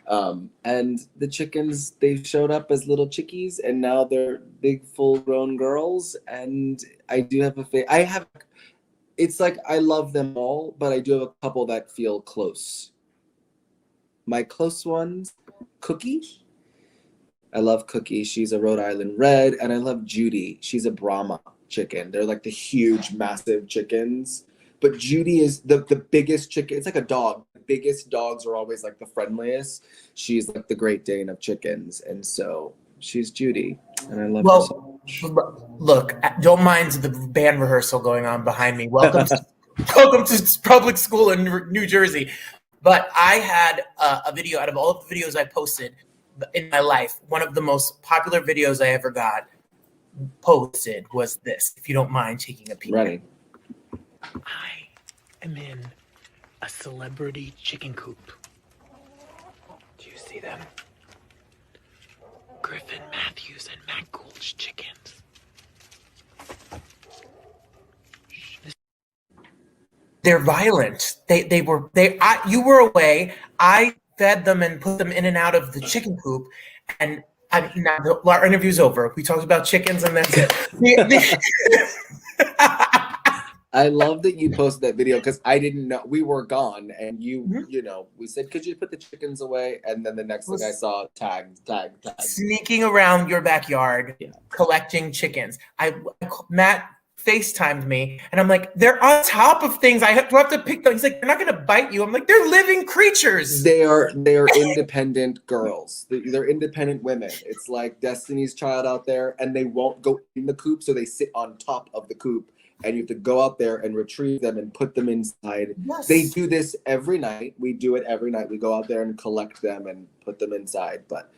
And the chickens, they showed up as little chickies, and now they're big, full-grown girls. And I do have it's like I love them all, but I do have a couple that feel close. My close ones, Cookie. I love Cookie. She's a Rhode Island Red. And I love Judy. She's a Brahma chicken. They're like the huge, massive chickens. But Judy is the biggest chicken. It's like a dog. The biggest dogs are always like the friendliest. She's like the Great Dane of chickens. And so she's Judy. And I love her so much. Look, don't mind the band rehearsal going on behind me. Welcome to public school in New Jersey. But I had a video out of all of the videos I posted in my life. One of the most popular videos I ever got posted was this, if you don't mind taking a peek. Ready. I am in a celebrity chicken coop. Do you see them? Griffin Matthews and Matt Gould's chickens. They're violent. You were away. I fed them and put them in and out of the chicken coop. And now our interview's over. We talked about chickens and that's it. I love that you posted that video because I didn't know we were gone, and we said, could you put the chickens away? And then the next thing I saw, tag. Sneaking around your backyard, collecting chickens. Matt FaceTimed me, and I'm like, they're on top of things. I have to pick them. He's like, they're not gonna bite you. I'm like, they're living creatures. They are independent girls. They're independent women. It's like Destiny's Child out there, and they won't go in the coop, so they sit on top of the coop, and you have to go out there and retrieve them and put them inside. Yes. They do this every night. We do it every night. We go out there and collect them and put them inside. But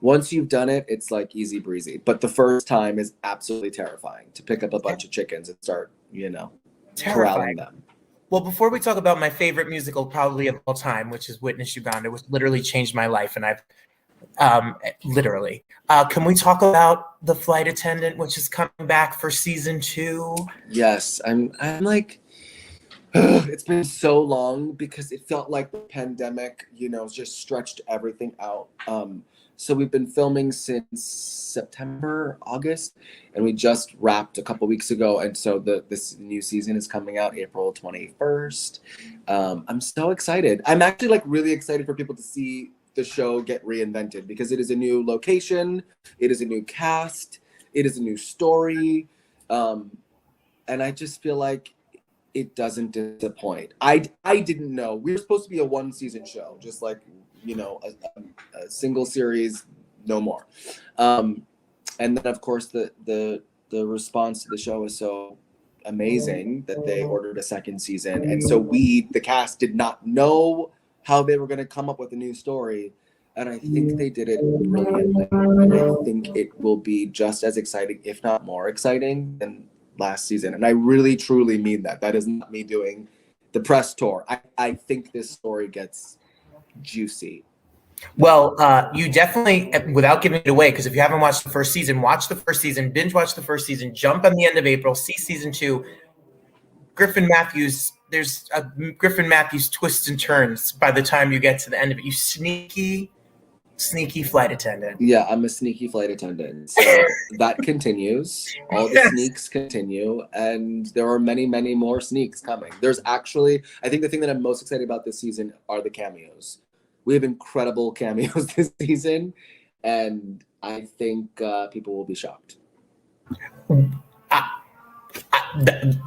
once you've done it, it's like easy breezy. But the first time is absolutely terrifying to pick up a bunch of chickens and start, corralling them. Well, before we talk about my favorite musical probably of all time, which is Witness Uganda, which literally changed my life, and I've literally. Can we talk about The Flight Attendant, which is coming back for season 2? Yes, I'm like, it's been so long because it felt like the pandemic, just stretched everything out. So we've been filming since September, August, and we just wrapped a couple weeks ago. And so this new season is coming out April 21st. I'm so excited. I'm actually like really excited for people to see the show get reinvented because it is a new location. It is a new cast. It is a new story. And I just feel like it doesn't disappoint. I didn't know. We were supposed to be a 1-season show, just like, a single series, no more. And then of course the response to the show was so amazing that they ordered a 2nd season. And so the cast did not know how they were going to come up with a new story. And I think they did it brilliantly. And I think it will be just as exciting, if not more exciting than last season. And I really, truly mean that. That is not me doing the press tour. I think this story gets juicy. Well, you definitely, without giving it away, because if you haven't watched the first season, watch the first season, binge watch the first season, jump on the end of April, see season 2. Griffin Matthews, there's a Griffin Matthews twists and turns by the time you get to the end of it. You sneaky flight attendant. Yeah, I'm a sneaky flight attendant. So that continues. All the sneaks continue. And there are many, many more sneaks coming. There's actually, I think the thing that I'm most excited about this season are the cameos. We have incredible cameos this season. And I think people will be shocked.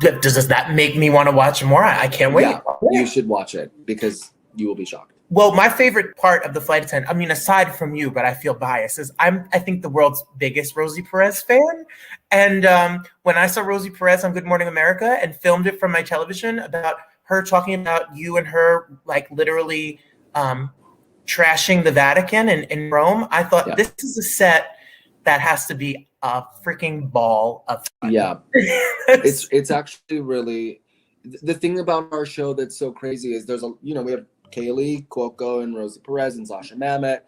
Does that make me want to watch more? I can't wait. Yeah, you should watch it because you will be shocked. Well, my favorite part of The Flight Attendant, I mean, aside from you, but I feel biased, is I think the world's biggest Rosie Perez fan. And when I saw Rosie Perez on Good Morning America and filmed it from my television about her talking about you and her, like, literally trashing the Vatican in Rome, I thought this is a set that has to be a freaking ball of fun. Yeah, it's actually really, the thing about our show that's so crazy is there's we have Kaylee Cuoco and Rosie Perez and Sasha Mamet.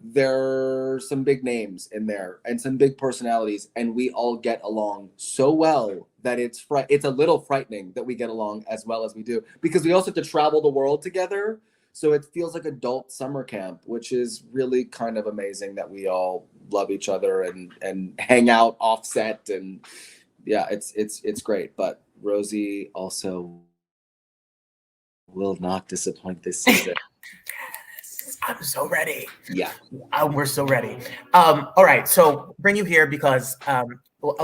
There's some big names in there and some big personalities, and we all get along so well that it's a little frightening that we get along as well as we do, because we also have to travel the world together. So it feels like adult summer camp, which is really kind of amazing that we all love each other and hang out offset, and yeah, it's great. But Rosie also will not disappoint this season. I'm so ready. Yeah. We're so ready. All right. So bring you here because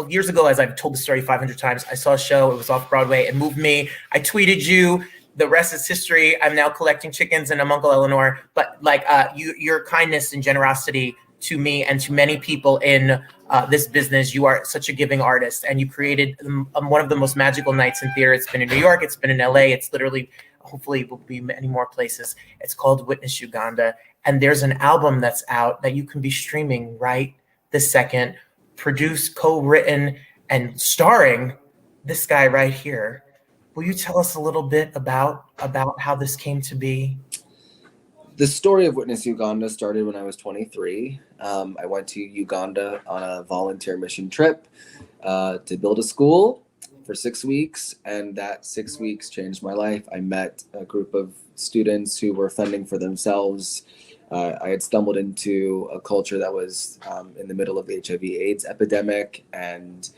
years ago, as I've told the story 500 times, I saw a show. It was off Broadway. It moved me. I tweeted you. The rest is history. I'm now collecting chickens and I'm Uncle Eleanor. But like your kindness and generosity to me and to many people in this business, you are such a giving artist. And you created one of the most magical nights in theater. It's been in New York. It's been in LA. It's literally, hopefully will be many more places. It's called Witness Uganda. And there's an album that's out that you can be streaming right this second, produced, co-written, and starring this guy right here. Will you tell us a little bit about how this came to be? The story of Witness Uganda started when I was 23. I went to Uganda on a volunteer mission trip to build a school for 6 weeks, and that 6 weeks changed my life. I met a group of students who were fending for themselves. I had stumbled into a culture that was in the middle of the HIV/AIDS epidemic, and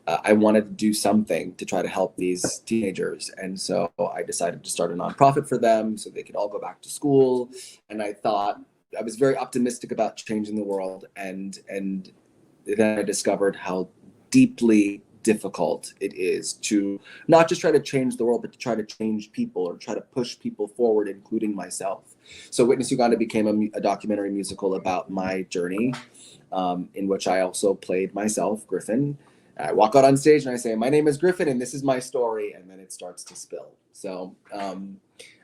I wanted to do something to try to help these teenagers. And so I decided to start a nonprofit for them so they could all go back to school. And I thought, I was very optimistic about changing the world. And then I discovered how deeply difficult it is to not just try to change the world, but to try to change people or try to push people forward, including myself. So Witness Uganda became a documentary musical about my journey, in which I also played myself, Griffin. I walk out on stage and I say, my name is Griffin and this is my story, and then it starts to spill. So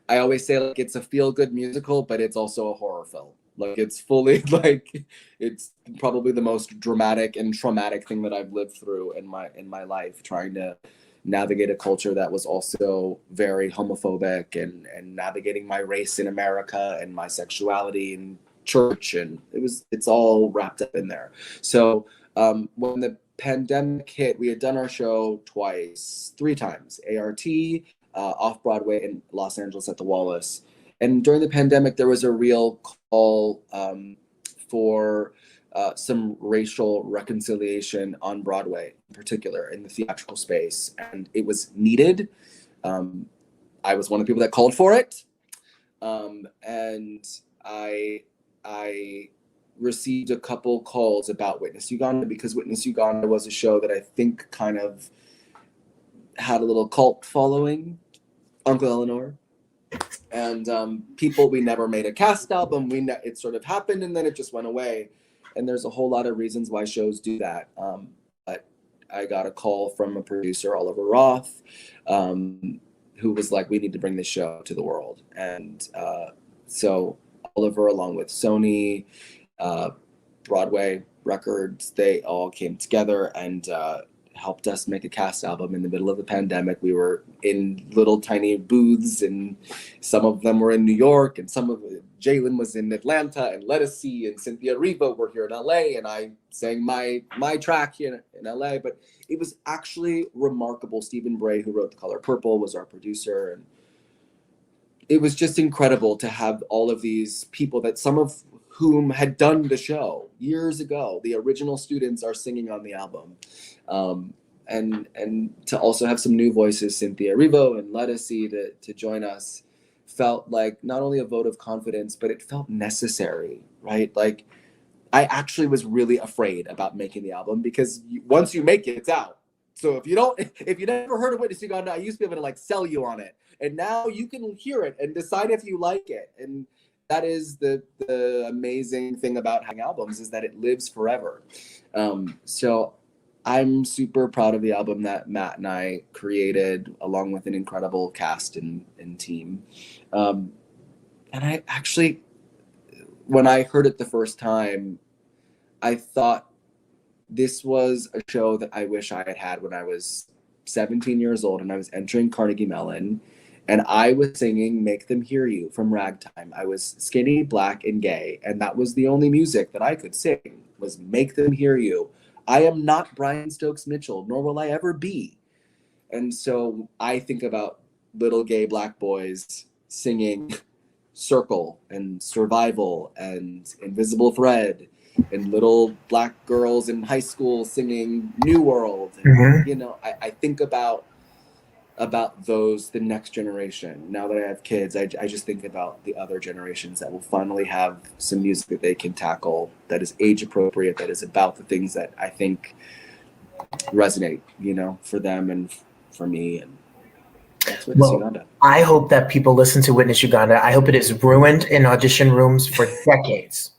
I always say, like, it's a feel-good musical, but it's also a horror film. Like, it's fully, like, it's probably the most dramatic and traumatic thing that I've lived through in my life, trying to navigate a culture that was also very homophobic, and navigating my race in America and my sexuality in church, and it's all wrapped up in there. So when the pandemic hit, we had done our show three times, ART, off Broadway in Los Angeles at the Wallace. And during the pandemic, there was a real call for some racial reconciliation on Broadway, in particular, in the theatrical space. And it was needed. I was one of the people that called for it. And I received a couple calls about Witness Uganda, because Witness Uganda was a show that I think kind of had a little cult following, Uncle Eleanor. And we never made a cast album. It sort of happened and then it just went away. And there's a whole lot of reasons why shows do that. But I got a call from a producer, Oliver Roth, who was like, we need to bring this show to the world. And so Oliver, along with Sony, Broadway Records, they all came together and helped us make a cast album in the middle of the pandemic. We were in little tiny booths, and some of them were in New York, and Jalen was in Atlanta, and Let Us See and Cynthia Erivo were here in LA, and I sang my track here in LA. But it was actually remarkable. Stephen Bray, who wrote The Color Purple, was our producer, and it was just incredible to have all of these people, that some of whom had done the show years ago. The original students are singing on the album. And to also have some new voices, Cynthia Erivo and Let Us See, to join us, felt like not only a vote of confidence, but it felt necessary, right? Like, I actually was really afraid about making the album, because once you make it, it's out. So if you never heard of Witness Uganda, I used to be able to like sell you on it. And now you can hear it and decide if you like it. And that is the amazing thing about having albums, is that it lives forever. So I'm super proud of the album that Matt and I created, along with an incredible cast and team. And I actually, when I heard it the first time, I thought this was a show that I wish I had had when I was 17 years old and I was entering Carnegie Mellon. And I was singing Make Them Hear You from Ragtime. I was skinny, black, and gay. And that was the only music that I could sing, was Make Them Hear You. I am not Brian Stokes Mitchell, nor will I ever be. And so I think about little gay black boys singing Circle and Survival and Invisible Thread, and little black girls in high school singing New World. And, you know, I think about the next generation. Now that I have kids, I just think about the other generations that will finally have some music that they can tackle, that is age appropriate, that is about the things that I think resonate, you know, for them and for me. And that's Witness Uganda. I hope that people listen to Witness Uganda. I hope it is ruined in audition rooms for decades.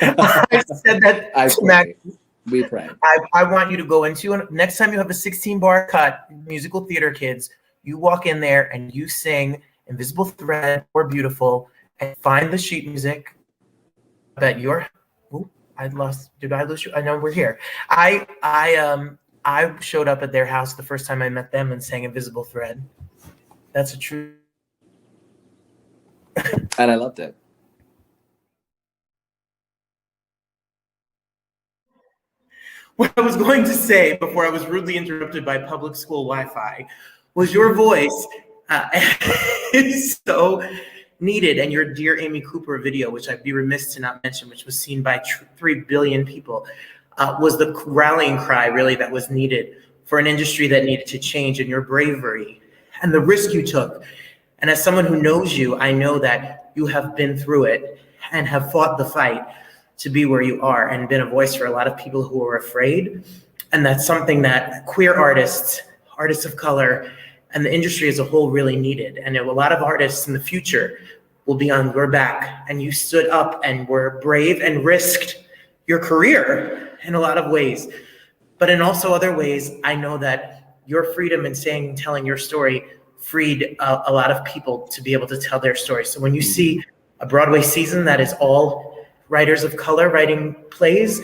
I said that to Max. We pray. I want you to go into, and next time you have a 16-bar cut, musical theater kids, you walk in there and you sing Invisible Thread or Beautiful, and find the sheet music that you're. Ooh, did I lose you? I know we're here. I showed up at their house the first time I met them and sang Invisible Thread. That's a true. And I loved it. What I was going to say before I was rudely interrupted by public school Wi-Fi was your voice is so needed, and your Dear Amy Cooper video, which I'd be remiss to not mention, which was seen by 3 billion people, was the rallying cry really that was needed for an industry that needed to change, and your bravery and the risk you took. And as someone who knows you, I know that you have been through it and have fought the fight to be where you are, and been a voice for a lot of people who are afraid. And that's something that queer artists, artists of color, and the industry as a whole really needed. And a lot of artists in the future will be on your back. And you stood up and were brave and risked your career in a lot of ways. But in also other ways, I know that your freedom in saying and telling your story freed a lot of people to be able to tell their story. So when you see a Broadway season that is all writers of color writing plays,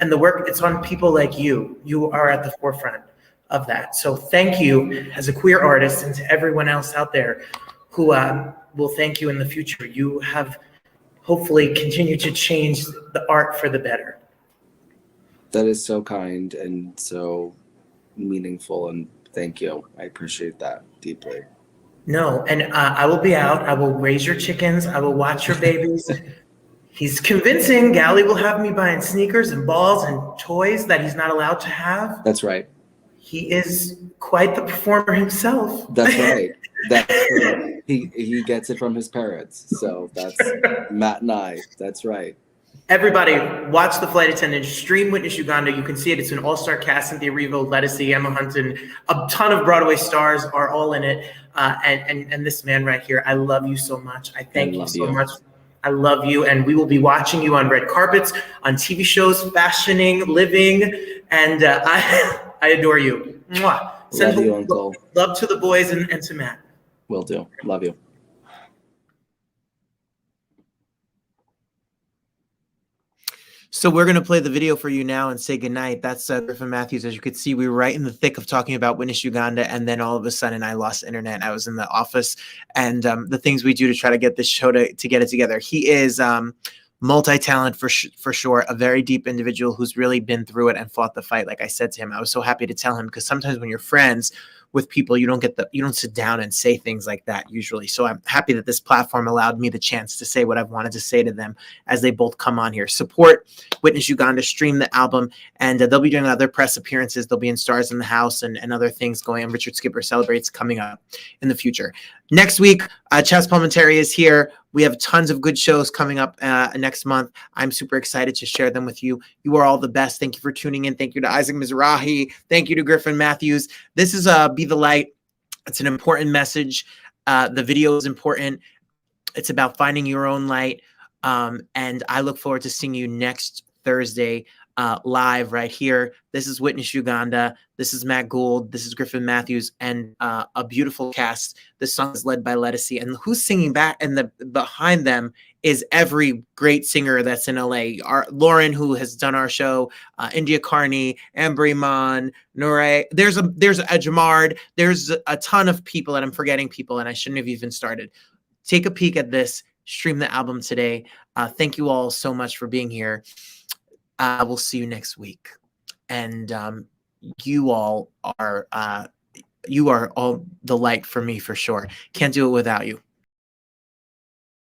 and the work, it's on people like you. You are at the forefront of that. So thank you as a queer artist, and to everyone else out there who will thank you in the future. You have hopefully continued to change the art for the better. That is so kind and so meaningful, and thank you. I appreciate that deeply. No, and I will be out. I will raise your chickens. I will watch your babies. He's convincing. Gally will have me buying sneakers and balls and toys that he's not allowed to have. That's right. He is quite the performer himself. That's right. That's true. He gets it from his parents. So that's Matt and I. That's right. Everybody, watch The Flight Attendant. Stream Witness Uganda. You can see it. It's an all-star cast. Cynthia Erivo, Lettucey, Emma Hunton. A ton of Broadway stars are all in it. And this man right here, I love you so much. I thank you so much. I love you, and we will be watching you on red carpets, on TV shows, fashioning, living, and I adore you. Mwah. Love you, Uncle. Love to the boys and to Matt. Will do. Love you. So we're going to play the video for you now and say goodnight. That's Griffin Matthews. As you could see, we were right in the thick of talking about Witness Uganda, and then all of a sudden I lost internet. I was in the office, and the things we do to try to get this show to get it together. He is multi-talent for sure, a very deep individual who's really been through it and fought the fight. Like I said to him, I was so happy to tell him, because sometimes when you're friends with people, you don't sit down and say things like that usually. So I'm happy that this platform allowed me the chance to say what I've wanted to say to them as they both come on here. Support Witness Uganda, stream the album, and they'll be doing other press appearances. They'll be in Stars in the House and other things going on. Richard Skipper Celebrates coming up in the future. Next week, Chaz Palminteri is here. We have tons of good shows coming up next month. I'm super excited to share them with you. You are all the best. Thank you for tuning in. Thank you to Isaac Mizrahi. Thank you to Griffin Matthews. This is Be the Light. It's an important message. The video is important. It's about finding your own light. And I look forward to seeing you next Thursday live right here. This is Witness Uganda. This is Matt Gould. This is Griffin Matthews, and a beautiful cast. This song is led by Lettucey, and who's singing back and behind them is every great singer that's in LA. Lauren, who has done our show, India Carney, Amber Iman, Nure. There's a Jamard. There's a ton of people, and I'm forgetting people, and I shouldn't have even started. Take a peek at this. Stream the album today. Thank you all so much for being here. We'll see you next week. And you all are all the light for me, for sure. Can't do it without you.